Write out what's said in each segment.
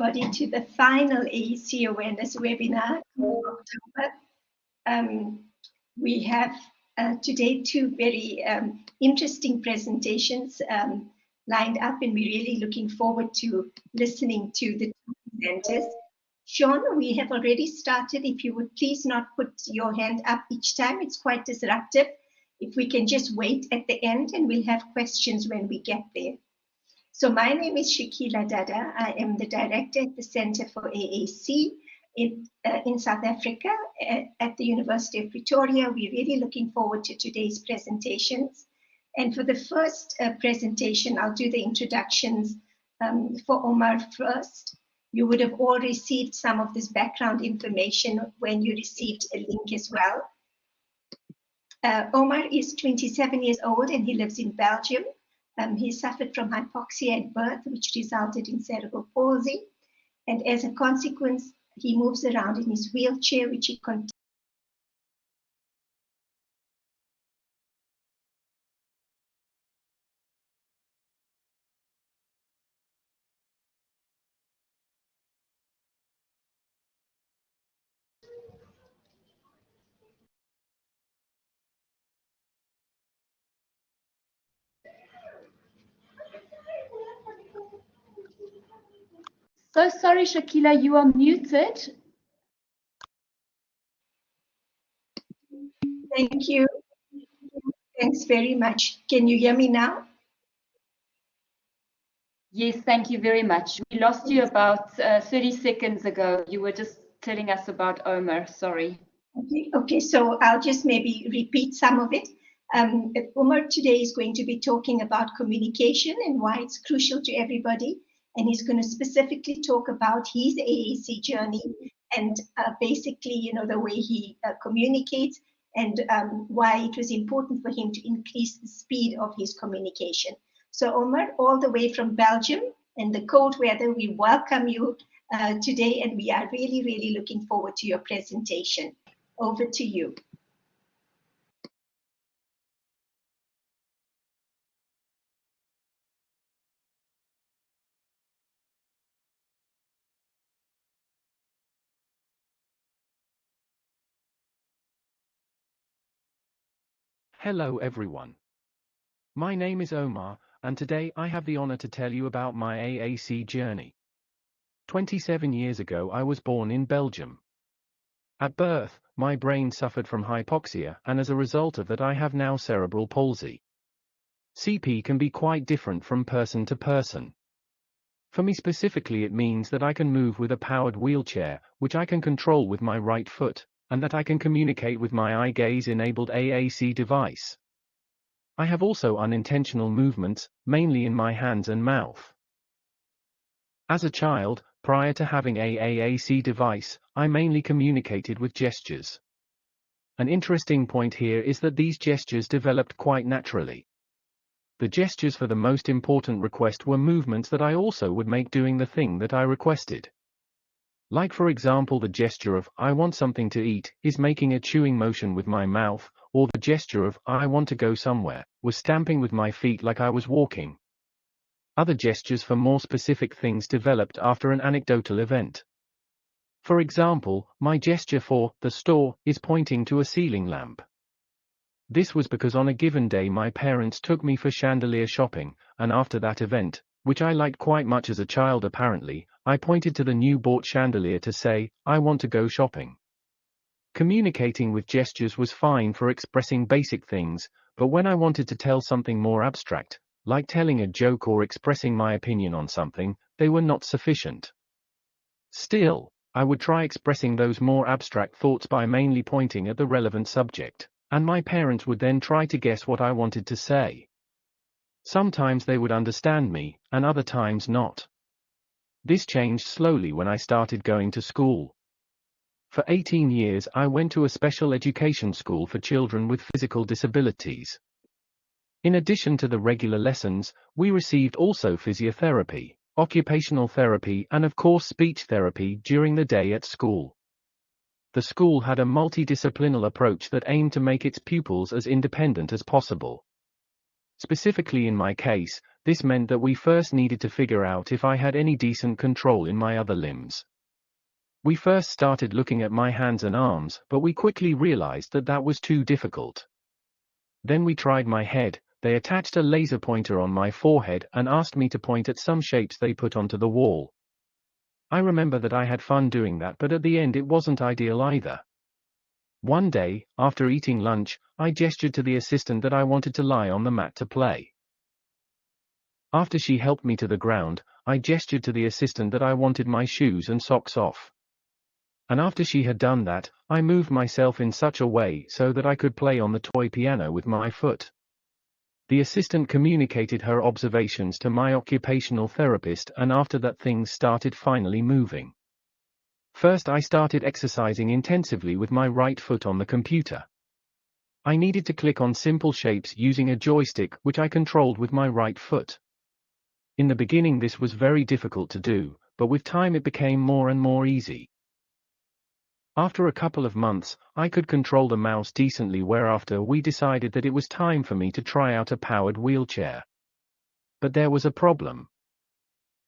everybody to the final AAC Awareness webinar in October. We have today two very interesting presentations lined up, and we're really looking forward to listening to the two presenters. Sean, we have already started. If you would please not put your hand up each time, it's quite disruptive. If we can just wait at the end, and we'll have questions when we get there. So my name is Shakila Dada. I am the director at the Center for AAC in South Africa at the University of Pretoria. We're really looking forward to today's presentations. And for the first presentation, I'll do the introductions for Ömer first. You would have all received some of this background information when you received a link as well. Ömer is 27 years old and he lives in Belgium. He suffered from hypoxia at birth, which resulted in cerebral palsy. And as a consequence, he moves around in his wheelchair, which he continues. So sorry, Shakila, you are muted. Thank you. Thanks very much. Can you hear me now? Yes, thank you very much. We lost you about 30 seconds ago. You were just telling us about Ömer, sorry. Okay, so I'll just maybe repeat some of it. Ömer today is going to be talking about communication and why it's crucial to everybody. And he's going to specifically talk about his AAC journey and basically, you know, the way he communicates and why it was important for him to increase the speed of his communication. So Ömer, all the way from Belgium and the cold weather, we welcome you today, and we are really, really looking forward to your presentation. Over to you. Hello everyone. My name is Ömer, and today I have the honor to tell you about my AAC journey. 27 years ago I was born in Belgium. At birth, my brain suffered from hypoxia, and as a result of that I have now cerebral palsy. CP can be quite different from person to person. For me specifically, it means that I can move with a powered wheelchair, which I can control with my right foot, and that I can communicate with my eye gaze-enabled AAC device. I have also unintentional movements, mainly in my hands and mouth. As a child, prior to having a AAC device, I mainly communicated with gestures. An interesting point here is that these gestures developed quite naturally. The gestures for the most important request were movements that I also would make doing the thing that I requested. Like for example, the gesture of "I want something to eat" is making a chewing motion with my mouth, or the gesture of "I want to go somewhere" was stamping with my feet like I was walking. Other gestures for more specific things developed after an anecdotal event. For example, my gesture for "the store" is pointing to a ceiling lamp. This was because on a given day my parents took me for chandelier shopping, and after that event, which I liked quite much as a child apparently, I pointed to the new bought chandelier to say, "I want to go shopping." Communicating with gestures was fine for expressing basic things, but when I wanted to tell something more abstract, like telling a joke or expressing my opinion on something, they were not sufficient. Still, I would try expressing those more abstract thoughts by mainly pointing at the relevant subject, and my parents would then try to guess what I wanted to say. Sometimes they would understand me, and other times not. This changed slowly when I started going to school. For 18 years I went to a special education school for children with physical disabilities. In addition to the regular lessons, we received also physiotherapy, occupational therapy, and of course speech therapy during the day at school. The school had a multidisciplinary approach that aimed to make its pupils as independent as possible. Specifically in my case, this meant that we first needed to figure out if I had any decent control in my other limbs. We first started looking at my hands and arms, but we quickly realized that that was too difficult. Then we tried my head. They attached a laser pointer on my forehead and asked me to point at some shapes they put onto the wall. I remember that I had fun doing that, but at the end it wasn't ideal either. One day, after eating lunch, I gestured to the assistant that I wanted to lie on the mat to play. After she helped me to the ground, I gestured to the assistant that I wanted my shoes and socks off. And after she had done that, I moved myself in such a way so that I could play on the toy piano with my foot. The assistant communicated her observations to my occupational therapist, and after that things started finally moving. First I started exercising intensively with my right foot on the computer. I needed to click on simple shapes using a joystick which I controlled with my right foot. In the beginning this was very difficult to do, but with time it became more and more easy. After a couple of months, I could control the mouse decently, whereafter we decided that it was time for me to try out a powered wheelchair. But there was a problem.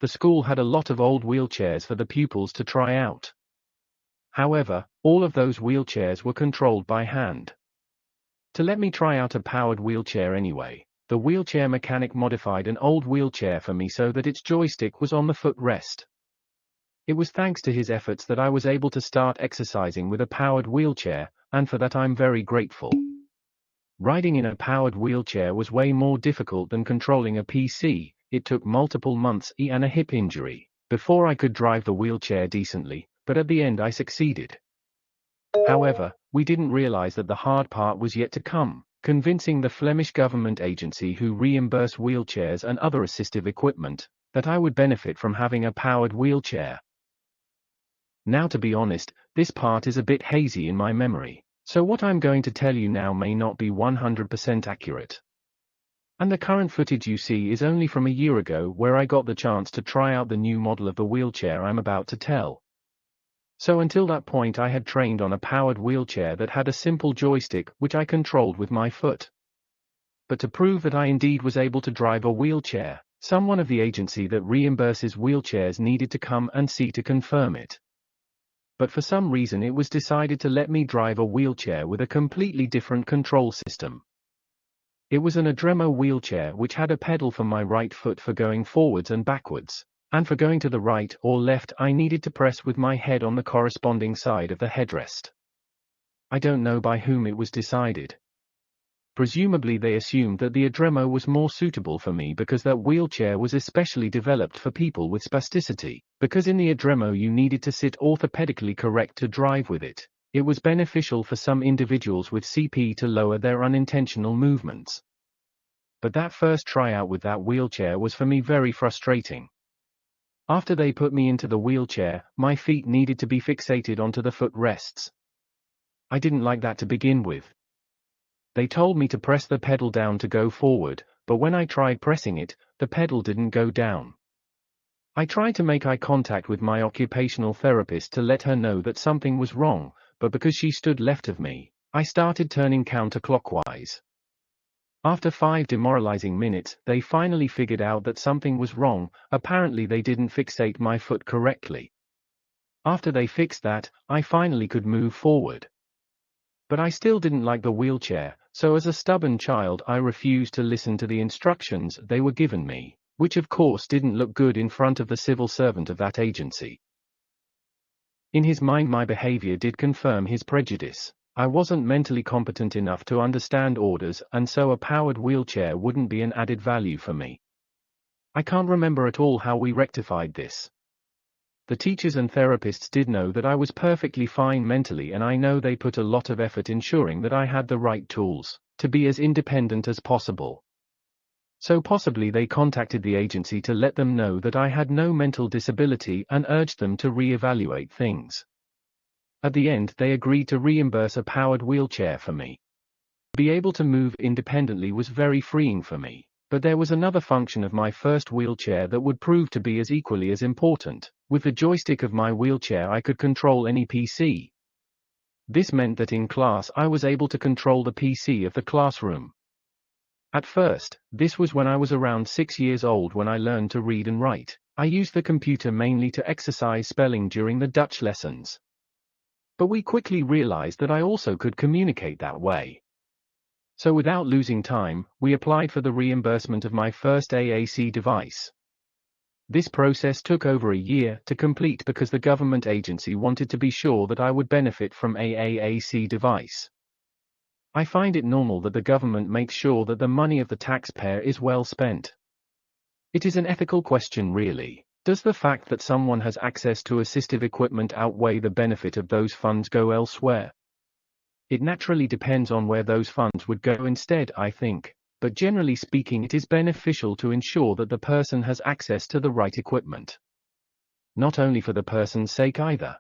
The school had a lot of old wheelchairs for the pupils to try out. However, all of those wheelchairs were controlled by hand. To let me try out a powered wheelchair anyway, the wheelchair mechanic modified an old wheelchair for me so that its joystick was on the footrest. It was thanks to his efforts that I was able to start exercising with a powered wheelchair, and for that I'm very grateful. Riding in a powered wheelchair was way more difficult than controlling a PC. It took multiple months and a hip injury before I could drive the wheelchair decently, but at the end I succeeded. However, we didn't realize that the hard part was yet to come, convincing the Flemish government agency who reimburse wheelchairs and other assistive equipment, that I would benefit from having a powered wheelchair. Now, to be honest, this part is a bit hazy in my memory, so what I'm going to tell you now may not be 100% accurate. And the current footage you see is only from a year ago, where I got the chance to try out the new model of the wheelchair I'm about to tell. So until that point I had trained on a powered wheelchair that had a simple joystick which I controlled with my foot. But to prove that I indeed was able to drive a wheelchair, someone of the agency that reimburses wheelchairs needed to come and see to confirm it. But for some reason it was decided to let me drive a wheelchair with a completely different control system. It was an Adremo wheelchair which had a pedal for my right foot for going forwards and backwards, and for going to the right or left I needed to press with my head on the corresponding side of the headrest. I don't know by whom it was decided. Presumably they assumed that the Adremo was more suitable for me because that wheelchair was especially developed for people with spasticity, because in the Adremo you needed to sit orthopedically correct to drive with it. It was beneficial for some individuals with CP to lower their unintentional movements. But that first tryout with that wheelchair was for me very frustrating. After they put me into the wheelchair, my feet needed to be fixated onto the footrests. I didn't like that to begin with. They told me to press the pedal down to go forward, but when I tried pressing it, the pedal didn't go down. I tried to make eye contact with my occupational therapist to let her know that something was wrong, but because she stood left of me, I started turning counterclockwise. After 5 demoralizing minutes, they finally figured out that something was wrong. Apparently they didn't fixate my foot correctly. After they fixed that, I finally could move forward. But I still didn't like the wheelchair, so as a stubborn child I refused to listen to the instructions they were given me, which of course didn't look good in front of the civil servant of that agency. In his mind my behavior did confirm his prejudice. I wasn't mentally competent enough to understand orders, and so a powered wheelchair wouldn't be an added value for me. I can't remember at all how we rectified this. The teachers and therapists did know that I was perfectly fine mentally, and I know they put a lot of effort ensuring that I had the right tools to be as independent as possible. So possibly they contacted the agency to let them know that I had no mental disability and urged them to re-evaluate things. At the end they agreed to reimburse a powered wheelchair for me. To be able to move independently was very freeing for me, but there was another function of my first wheelchair that would prove to be as equally as important. With the joystick of my wheelchair I could control any PC. This meant that in class I was able to control the PC of the classroom. At first, this was when I was around 6 years old when I learned to read and write. I used the computer mainly to exercise spelling during the Dutch lessons. But we quickly realized that I also could communicate that way. So without losing time, we applied for the reimbursement of my first AAC device. This process took over a year to complete because the government agency wanted to be sure that I would benefit from a AAC device. I find it normal that the government makes sure that the money of the taxpayer is well spent. It is an ethical question really. Does the fact that someone has access to assistive equipment outweigh the benefit of those funds go elsewhere? It naturally depends on where those funds would go instead, I think, but generally speaking it is beneficial to ensure that the person has access to the right equipment. Not only for the person's sake either.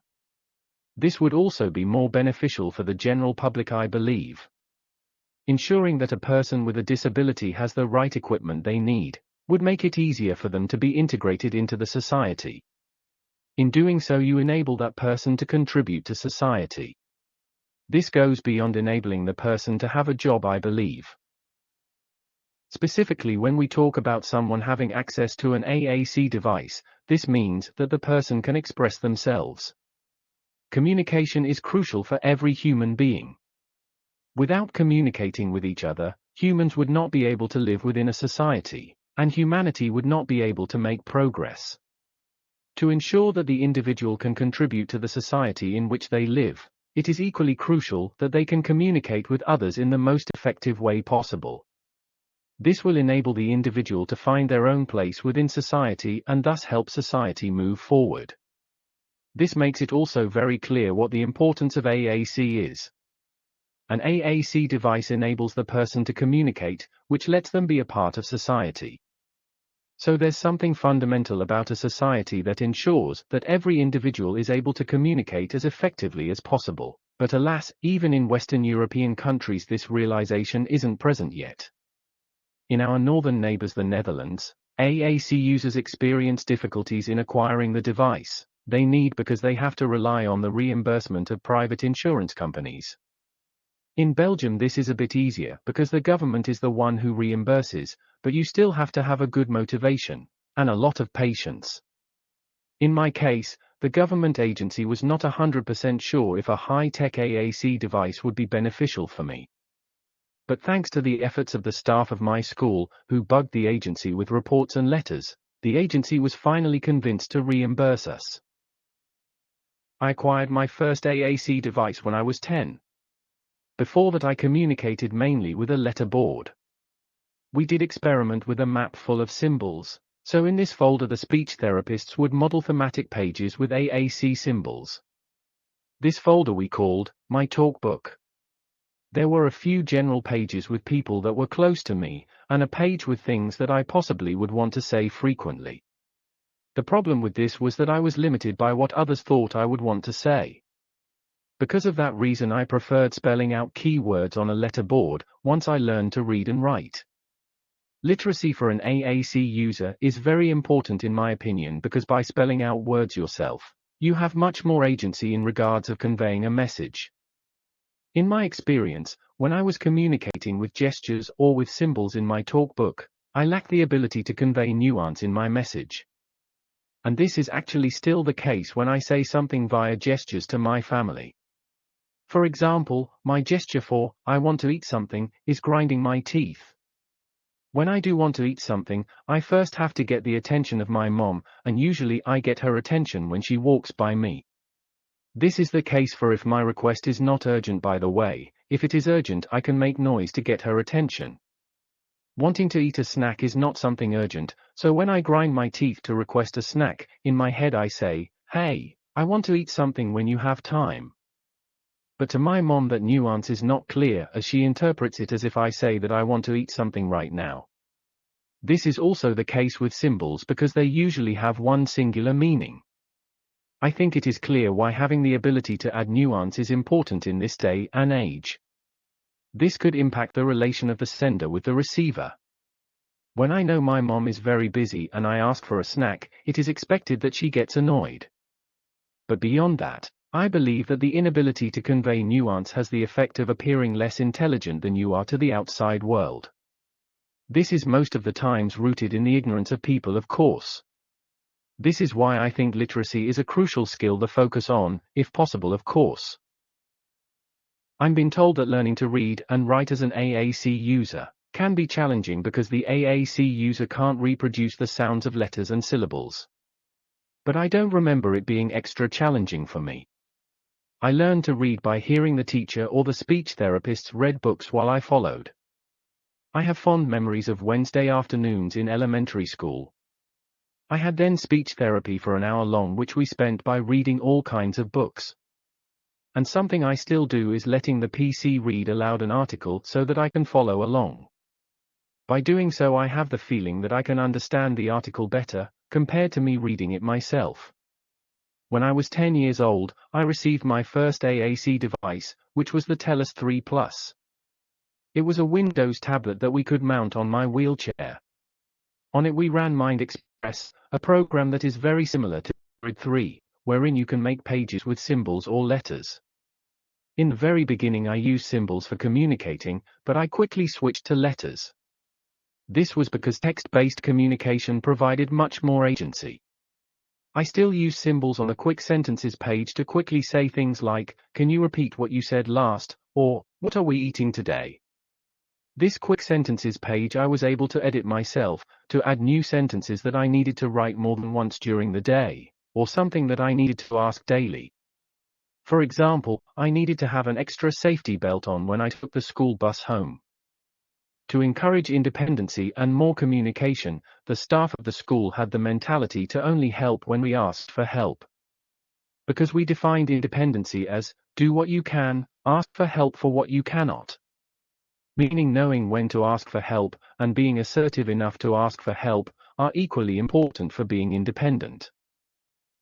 This would also be more beneficial for the general public, I believe. Ensuring that a person with a disability has the right equipment they need would make it easier for them to be integrated into the society. In doing so, you enable that person to contribute to society. This goes beyond enabling the person to have a job, I believe. Specifically, when we talk about someone having access to an AAC device, this means that the person can express themselves. Communication is crucial for every human being. Without communicating with each other, humans would not be able to live within a society, and humanity would not be able to make progress. To ensure that the individual can contribute to the society in which they live, it is equally crucial that they can communicate with others in the most effective way possible. This will enable the individual to find their own place within society and thus help society move forward. This makes it also very clear what the importance of AAC is. An AAC device enables the person to communicate, which lets them be a part of society. So there's something fundamental about a society that ensures that every individual is able to communicate as effectively as possible. But alas, even in Western European countries this realization isn't present yet. In our northern neighbors the Netherlands, AAC users experience difficulties in acquiring the device they need because they have to rely on the reimbursement of private insurance companies. In Belgium this is a bit easier because the government is the one who reimburses, but you still have to have a good motivation, and a lot of patience. In my case, the government agency was not 100% sure if a high-tech AAC device would be beneficial for me. But thanks to the efforts of the staff of my school, who bugged the agency with reports and letters, the agency was finally convinced to reimburse us. I acquired my first AAC device when I was 10. Before that I communicated mainly with a letter board. We did experiment with a map full of symbols, so in this folder the speech therapists would model thematic pages with AAC symbols. This folder we called my talk book. There were a few general pages with people that were close to me, and a page with things that I possibly would want to say frequently. The problem with this was that I was limited by what others thought I would want to say. Because of that reason I preferred spelling out keywords on a letter board once I learned to read and write. Literacy for an AAC user is very important in my opinion because by spelling out words yourself, you have much more agency in regards of conveying a message. In my experience, when I was communicating with gestures or with symbols in my talk book, I lacked the ability to convey nuance in my message. And this is actually still the case when I say something via gestures to my family. For example, my gesture for, I want to eat something, is grinding my teeth. When I do want to eat something, I first have to get the attention of my mom, and usually I get her attention when she walks by me. This is the case for if my request is not urgent, by the way. If it is urgent I can make noise to get her attention. Wanting to eat a snack is not something urgent, so when I grind my teeth to request a snack, in my head I say, hey, I want to eat something when you have time. But to my mom that nuance is not clear as she interprets it as if I say that I want to eat something right now. This is also the case with symbols because they usually have one singular meaning. I think it is clear why having the ability to add nuance is important in this day and age. This could impact the relation of the sender with the receiver. When I know my mom is very busy and I ask for a snack, it is expected that she gets annoyed. But beyond that, I believe that the inability to convey nuance has the effect of appearing less intelligent than you are to the outside world. This is most of the times rooted in the ignorance of people, of course. This is why I think literacy is a crucial skill to focus on, if possible, of course. I'm been told that learning to read and write as an AAC user can be challenging because the AAC user can't reproduce the sounds of letters and syllables. But I don't remember it being extra challenging for me. I learned to read by hearing the teacher or the speech therapist's read books while I followed. I have fond memories of Wednesday afternoons in elementary school. I had then speech therapy for an hour long, which we spent by reading all kinds of books. And something I still do is letting the PC read aloud an article so that I can follow along. By doing so, I have the feeling that I can understand the article better, compared to me reading it myself. When I was 10 years old, I received my first AAC device, which was the TELUS 3 Plus. It was a Windows tablet that we could mount on my wheelchair. On it we ran Mind Express, a program that is very similar to Android 3, wherein you can make pages with symbols or letters. In the very beginning I used symbols for communicating, but I quickly switched to letters. This was because text-based communication provided much more agency. I still use symbols on a quick sentences page to quickly say things like, "Can you repeat what you said last?" or "What are we eating today?" This quick sentences page I was able to edit myself, to add new sentences that I needed to write more than once during the day, or something that I needed to ask daily. For example, I needed to have an extra safety belt on when I took the school bus home. To encourage independency and more communication, the staff of the school had the mentality to only help when we asked for help. Because we defined independency as, do what you can, ask for help for what you cannot. Meaning knowing when to ask for help, and being assertive enough to ask for help, are equally important for being independent.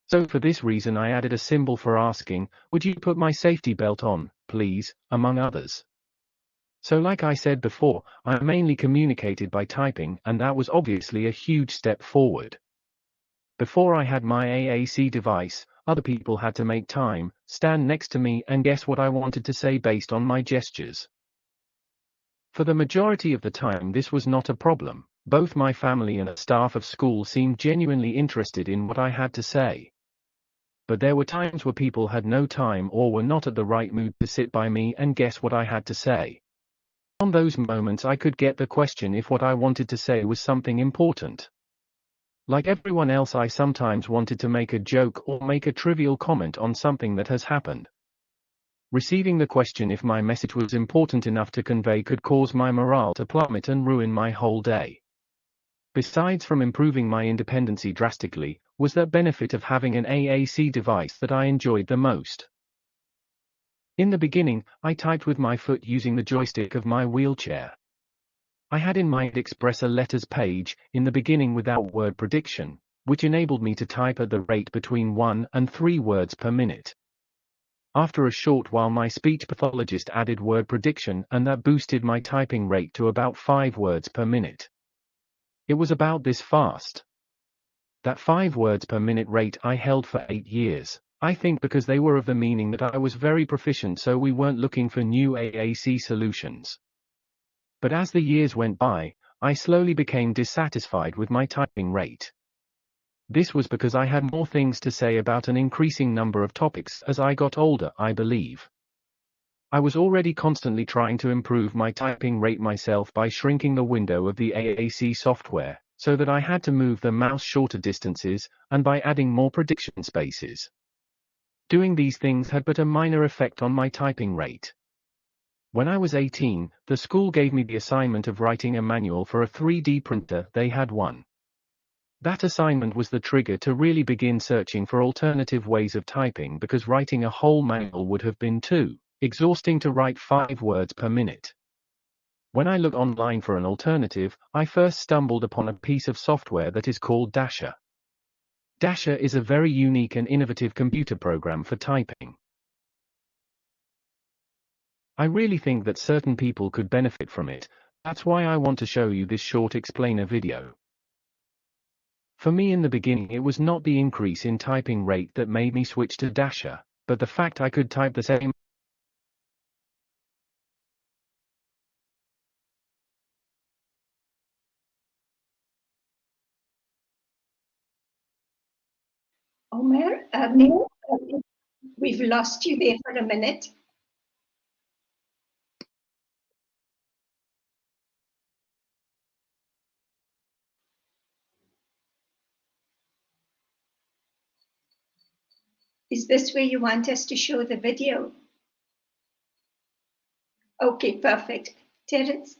So for this reason I added a symbol for asking, "Would you put my safety belt on, please?" among others. So like I said before, I mainly communicated by typing, and that was obviously a huge step forward. Before I had my AAC device, other people had to make time, stand next to me and guess what I wanted to say based on my gestures. For the majority of the time this was not a problem. Both my family and the staff of school seemed genuinely interested in what I had to say. But there were times where people had no time or were not at the right mood to sit by me and guess what I had to say. On those moments I could get the question if what I wanted to say was something important. Like everyone else, I sometimes wanted to make a joke or make a trivial comment on something that has happened. Receiving the question if my message was important enough to convey could cause my morale to plummet and ruin my whole day. Besides from improving my independency drastically, was that benefit of having an AAC device that I enjoyed the most. In the beginning, I typed with my foot using the joystick of my wheelchair. I had in Mind Express a letters page, in the beginning without word prediction, which enabled me to type at the rate between 1 and 3 words per minute. After a short while my speech pathologist added word prediction and that boosted my typing rate to about 5 words per minute. It was about this fast. That 5 words per minute rate I held for 8 years, I think because they were of the meaning that I was very proficient, so we weren't looking for new AAC solutions. But as the years went by, I slowly became dissatisfied with my typing rate. This was because I had more things to say about an increasing number of topics as I got older, I believe. I was already constantly trying to improve my typing rate myself by shrinking the window of the AAC software, so that I had to move the mouse shorter distances, and by adding more prediction spaces. Doing these things had but a minor effect on my typing rate. When I was 18, the school gave me the assignment of writing a manual for a 3D printer. They had one. That assignment was the trigger to really begin searching for alternative ways of typing, because writing a whole manual would have been too exhausting to write 5 words per minute. When I looked online for an alternative, I first stumbled upon a piece of software that is called Dasher. Dasher is a very unique and innovative computer program for typing. I really think that certain people could benefit from it. That's why I want to show you this short explainer video. For me in the beginning it was not the increase in typing rate that made me switch to Dasher, but the fact I could type the same We've lost you there for a minute. Is this where you want us to show the video? Okay, perfect. Terence?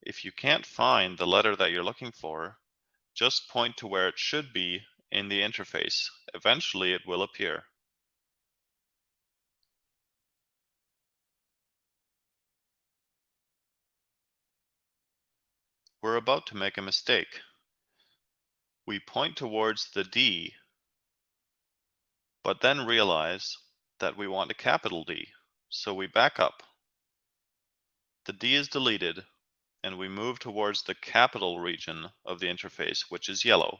If you can't find the letter that you're looking for, just point to where it should be in the interface. Eventually it will appear. We're about to make a mistake. We point towards the D, but then realize that we want a capital D. So we back up. The D is deleted, and we move towards the capital region of the interface, which is yellow.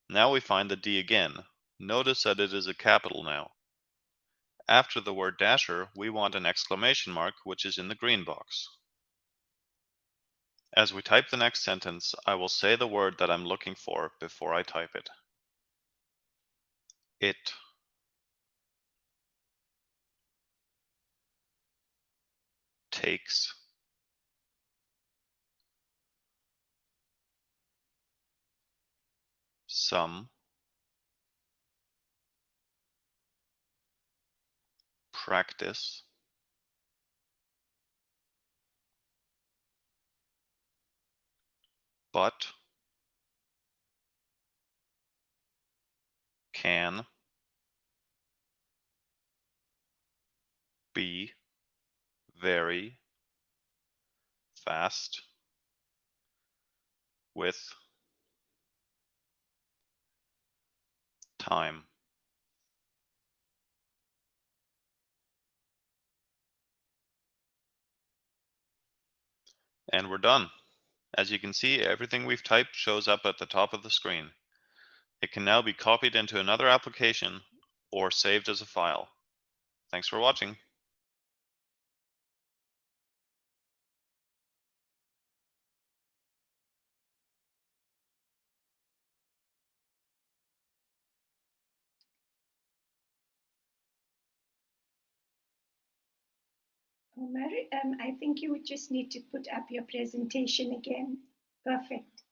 Now we find the D again. Notice that it is a capital now. After the word dasher, we want an exclamation mark, which is in the green box. As we type the next sentence, I will say the word that I'm looking for before I type it. It takes some practice, but can be very fast with time. And we're done. As you can see, everything we've typed shows up at the top of the screen. It can now be copied into another application or saved as a file. Thanks for watching. Ömer, I think you would just need to put up your presentation again. Perfect.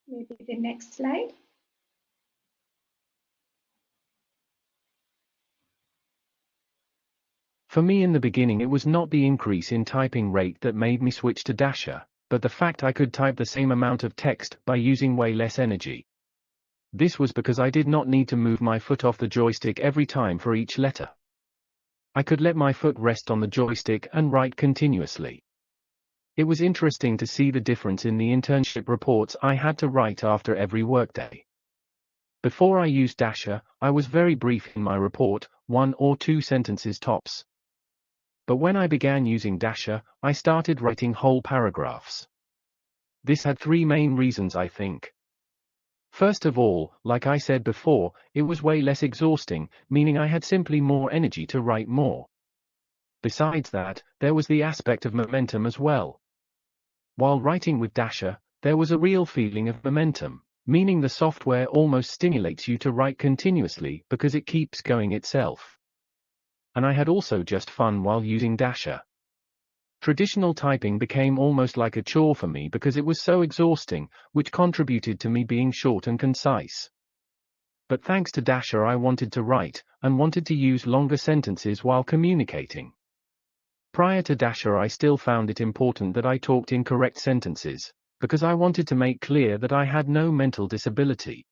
Maybe the next slide. For me in the beginning it was not the increase in typing rate that made me switch to Dasher, but the fact I could type the same amount of text by using way less energy. This was because I did not need to move my foot off the joystick every time for each letter. I could let my foot rest on the joystick and write continuously. It was interesting to see the difference in the internship reports I had to write after every workday. Before I used Dasher, I was very brief in my report, 1 or 2 sentences tops. But when I began using Dasher, I started writing whole paragraphs. This had 3 main reasons, I think. First of all, like I said before, it was way less exhausting, meaning I had simply more energy to write more. Besides that, there was the aspect of momentum as well. While writing with Dasher, there was a real feeling of momentum, meaning the software almost stimulates you to write continuously because it keeps going itself. And I had also just fun while using Dasher. Traditional typing became almost like a chore for me because it was so exhausting, which contributed to me being short and concise. But thanks to Dasher I wanted to write, and wanted to use longer sentences while communicating. Prior to Dasher I still found it important that I talked in correct sentences, because I wanted to make clear that I had no mental disability.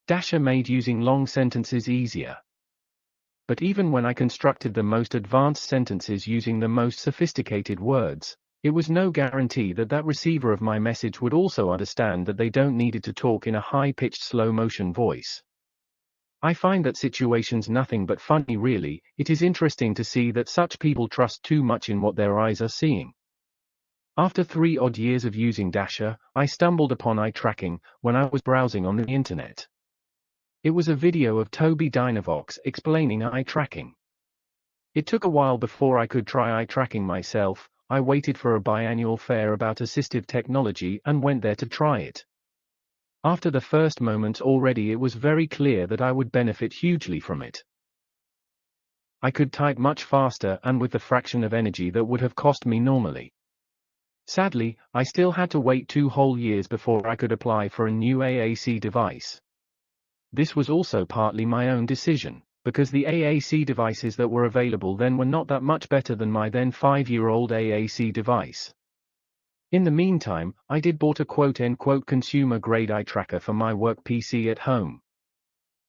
Dasher made using long sentences easier. But even when I constructed the most advanced sentences using the most sophisticated words, it was no guarantee that that receiver of my message would also understand that they don't needed to talk in a high-pitched slow-motion voice. I find that situation's nothing but funny really. It is interesting to see that such people trust too much in what their eyes are seeing. After 3 odd years of using Dasher, I stumbled upon eye tracking when I was browsing on the internet. It was a video of Toby Dynavox explaining eye tracking. It took a while before I could try eye tracking myself. I waited for a biannual fair about assistive technology and went there to try it. After the first moments already it was very clear that I would benefit hugely from it. I could type much faster and with the fraction of energy that would have cost me normally. Sadly, I still had to wait 2 whole years before I could apply for a new AAC device. This was also partly my own decision, because the AAC devices that were available then were not that much better than my then 5-year-old AAC device. In the meantime, I did bought a quote-unquote consumer-grade eye tracker for my work PC at home.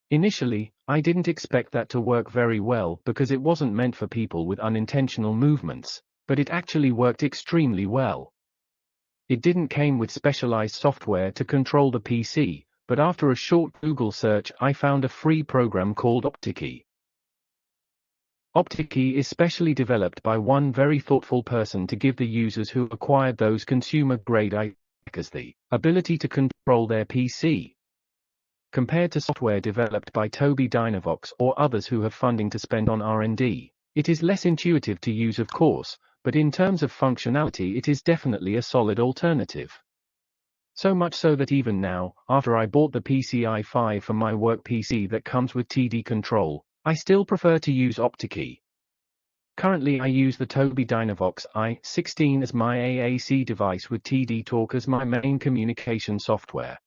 Initially, I didn't expect that to work very well because it wasn't meant for people with unintentional movements, but it actually worked extremely well. It didn't came with specialized software to control the PC, but after a short Google search I found a free program called OptiKey. OptiKey is specially developed by one very thoughtful person to give the users who acquired those consumer-grade eye trackers the ability to control their PC. Compared to software developed by Toby Dynavox or others who have funding to spend on R&D, it is less intuitive to use of course, but in terms of functionality it is definitely a solid alternative. So much so that even now, after I bought the PCI 5 for my work PC that comes with TD control, I still prefer to use OptiKey. Currently I use the Toby Dynavox i16 as my AAC device with TD Talk as my main communication software.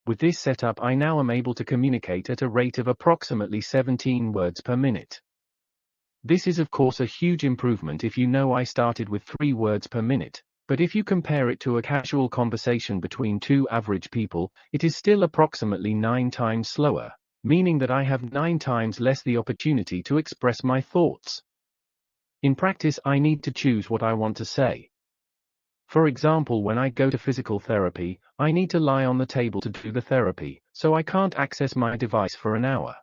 With this setup I now am able to communicate at a rate of approximately 17 words per minute. This is of course a huge improvement if you know I started with 3 words per minute. But if you compare it to a casual conversation between 2 average people, it is still approximately 9 times slower, meaning that I have 9 times less the opportunity to express my thoughts. In practice I need to choose what I want to say. For example, when I go to physical therapy, I need to lie on the table to do the therapy, so I can't access my device for an hour.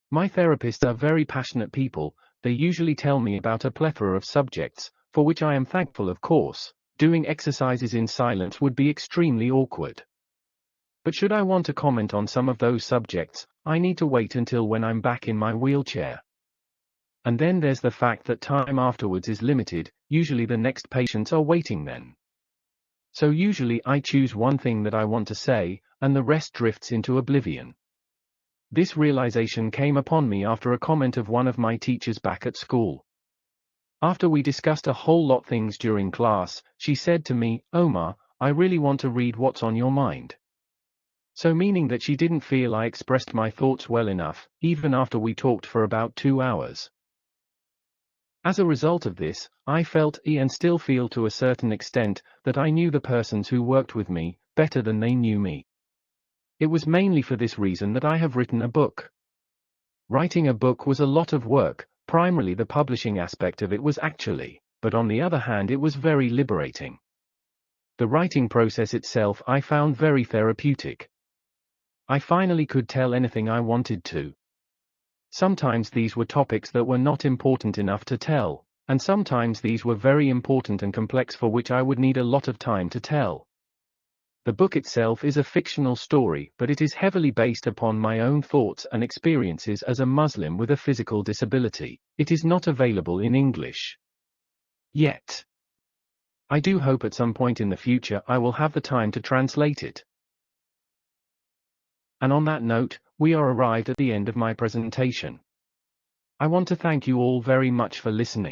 My therapists are very passionate people. They usually tell me about a plethora of subjects, for which I am thankful of course. Doing exercises in silence would be extremely awkward. But should I want to comment on some of those subjects, I need to wait until when I'm back in my wheelchair. And then there's the fact that time afterwards is limited, usually the next patients are waiting then. So usually I choose one thing that I want to say, and the rest drifts into oblivion. This realization came upon me after a comment of one of my teachers back at school. After we discussed a whole lot things during class, she said to me, "Ömer, I really want to read what's on your mind." So meaning that she didn't feel I expressed my thoughts well enough, even after we talked for about 2 hours. As a result of this, I felt, and still feel to a certain extent, that I knew the persons who worked with me, better than they knew me. It was mainly for this reason that I have written a book. Writing a book was a lot of work, primarily the publishing aspect of it was actually, but on the other hand it was very liberating. The writing process itself I found very therapeutic. I finally could tell anything I wanted to. Sometimes these were topics that were not important enough to tell, and sometimes these were very important and complex for which I would need a lot of time to tell. The book itself is a fictional story, but it is heavily based upon my own thoughts and experiences as a Muslim with a physical disability. It is not available in English yet. I do hope at some point in the future I will have the time to translate it. And on that note, we are arrived at the end of my presentation. I want to thank you all very much for listening.